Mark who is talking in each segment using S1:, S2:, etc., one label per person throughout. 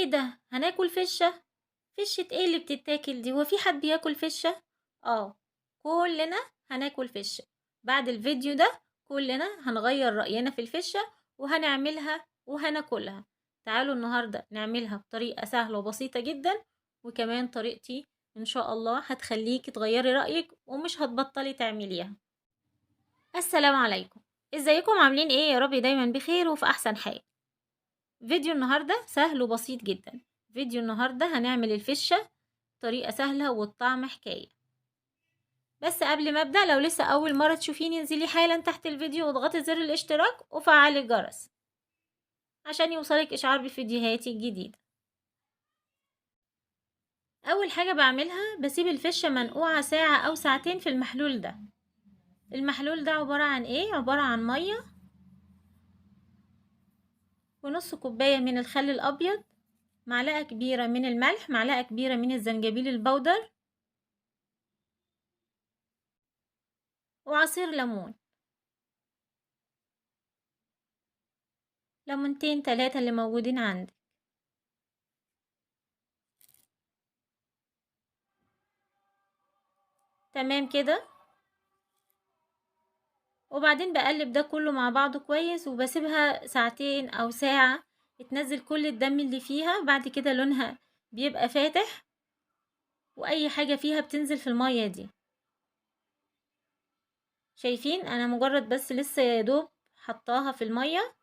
S1: ايه ده، هناكل فشة؟ فشة ايه اللي بتتاكل دي؟ هو في حد بياكل فشة؟ كلنا هناكل فشة. بعد الفيديو ده كلنا هنغير رأينا في الفشة وهنعملها وهناكلها. تعالوا النهاردة نعملها بطريقة سهلة وبسيطة جدا، وكمان طريقتي ان شاء الله هتخليكي تغيري رأيك ومش هتبطلي تعمليها. السلام عليكم، ازيكم عاملين ايه؟ يا رب دايما بخير وفي احسن حال. فيديو النهاردة سهل وبسيط جدا. فيديو النهاردة هنعمل الفشة طريقة سهلة والطعم حكاية. بس قبل ما ابدأ، لو لسه اول مرة تشوفيني انزلي حالا تحت الفيديو واضغطي زر الاشتراك وفعلي الجرس عشان يوصلك اشعار بفيديوهاتي الجديدة. اول حاجة بعملها بسيب الفشة منقوعة ساعة او ساعتين في المحلول ده. المحلول ده عبارة عن ايه؟ عبارة عن مية ونص كوباية من الخل الابيض، معلقة كبيرة من الملح، معلقة كبيرة من الزنجبيل البودر، وعصير ليمون، ليمونتين 3 اللي موجودين عندي. تمام كده. وبعدين بقلب ده كله مع بعضه كويس وبسيبها ساعتين او ساعة تنزل كل الدم اللي فيها. بعد كده لونها بيبقى فاتح واي حاجة فيها بتنزل في المية دي. شايفين انا مجرد بس لسه يا دوب حطاها في المية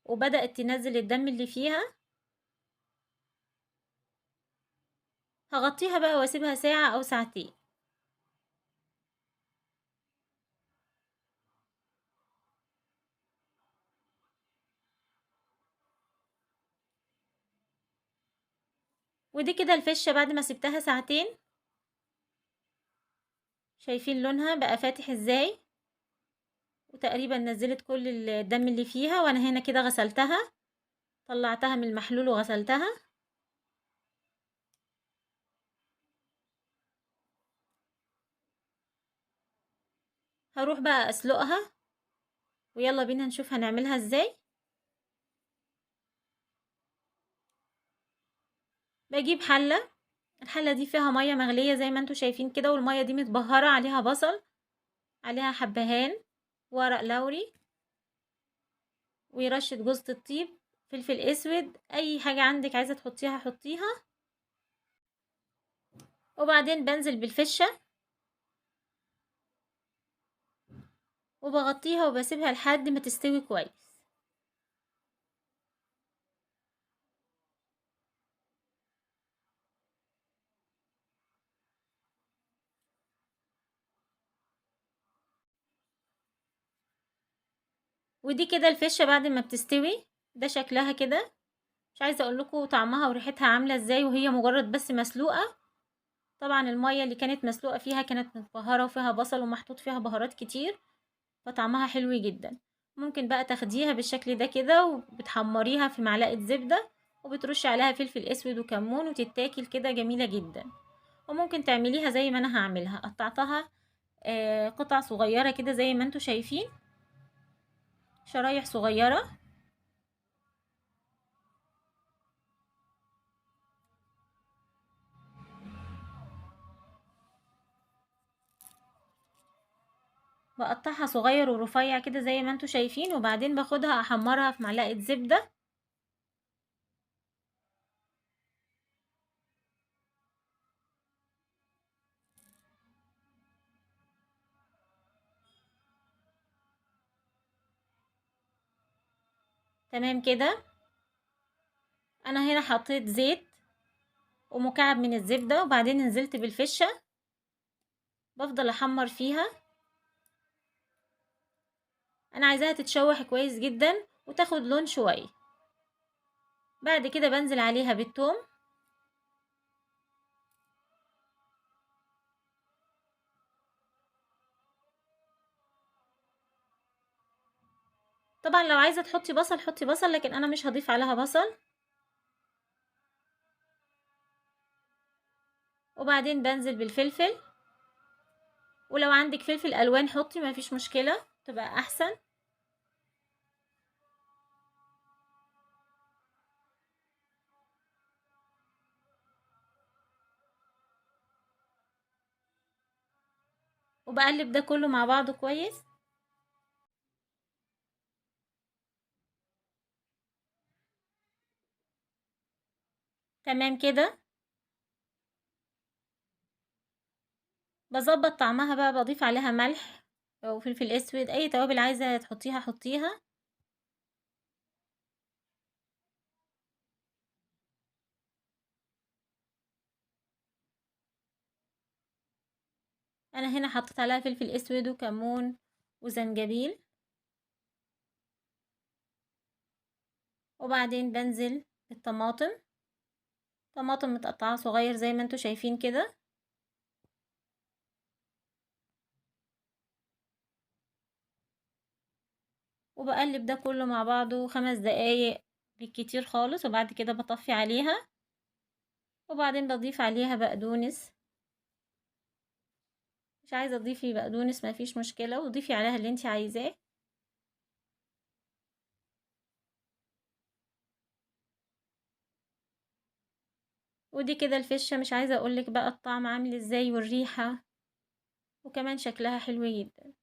S1: وبدأت تنزل الدم اللي فيها. هغطيها بقى واسيبها ساعة او ساعتين. ودي كده الفشة بعد ما سبتها ساعتين. شايفين لونها بقى فاتح ازاي، وتقريبا نزلت كل الدم اللي فيها. وانا هنا كده غسلتها، طلعتها من المحلول وغسلتها. هروح بقى اسلقها ويلا بينا نشوف هنعملها ازاي. بجيب حلة، الحلة دي فيها مية مغلية زي ما انتوا شايفين كده، والمية دي متبهرة، عليها بصل، عليها حبهان، ورق لوري، ورشة جوزة الطيب، فلفل اسود، اي حاجة عندك عايزة تحطيها حطيها. وبعدين بنزل بالفشة وبغطيها وبسيبها لحد ما تستوي كويس. ودي كده الفشة بعد ما بتستوي، ده شكلها كده. مش عايزة اقول لكم طعمها وريحتها عاملة ازاي وهي مجرد بس مسلوقة. طبعا المية اللي كانت مسلوقة فيها كانت متبهرة وفيها بصل ومحطوط فيها بهارات كتير، فطعمها حلو جدا. ممكن بقى تاخديها بالشكل ده كده وبتحمريها في معلقة زبدة وبترشي عليها فلفل اسود وكمون وتتاكل كده جميلة جدا. وممكن تعمليها زي ما انا هعملها، قطعتها قطع صغيرة كده زي ما انتوا شايفين، شرايح صغيرة. بقطعها صغير ورفيع كده زي ما انتوا شايفين، وبعدين باخدها احمرها في معلقة زبدة. تمام كده. انا هنا حطيت زيت ومكعب من الزبدة، وبعدين نزلت بالفشة بفضل احمر فيها. انا عايزاها تتشوح كويس جدا وتاخد لون شوية. بعد كده بنزل عليها بالثوم. طبعا لو عايزة تحطي بصل حطي بصل، لكن انا مش هضيف عليها بصل. وبعدين بنزل بالفلفل، ولو عندك فلفل الوان حطي، ما فيش مشكلة، تبقى احسن. وبقلب ده كله مع بعضه كويس. تمام كده. بظبط طعمها بقى، بضيف عليها ملح او فلفل اسود، اي توابل عايزه تحطيها حطيها. انا هنا حطيت عليها فلفل اسود وكمون وزنجبيل، وبعدين بنزل بالطماطم، طماطم متقطعه صغير زي ما انتوا شايفين كده. وبقلب ده كله مع بعضه 5 دقايق بالكتير خالص، وبعد كده بطفي عليها، وبعدين بضيف عليها بقدونس. مش عايزه تضيفي بقدونس مفيش مشكله، وضيفي عليها اللي انت عايزاه. ودي كده الفشه، مش عايزه اقولك بقى الطعم عامل ازاي والريحه، وكمان شكلها حلو جدا.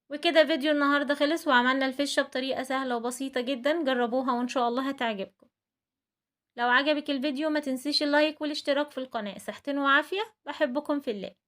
S1: وكده فيديو النهارده خلص، وعملنا الفشه بطريقه سهله وبسيطه جدا. جربوها وان شاء الله هتعجبكم. لو عجبك الفيديو ما تنسيش اللايك والاشتراك في القناه. صحة وعافيه، بحبكم في الله.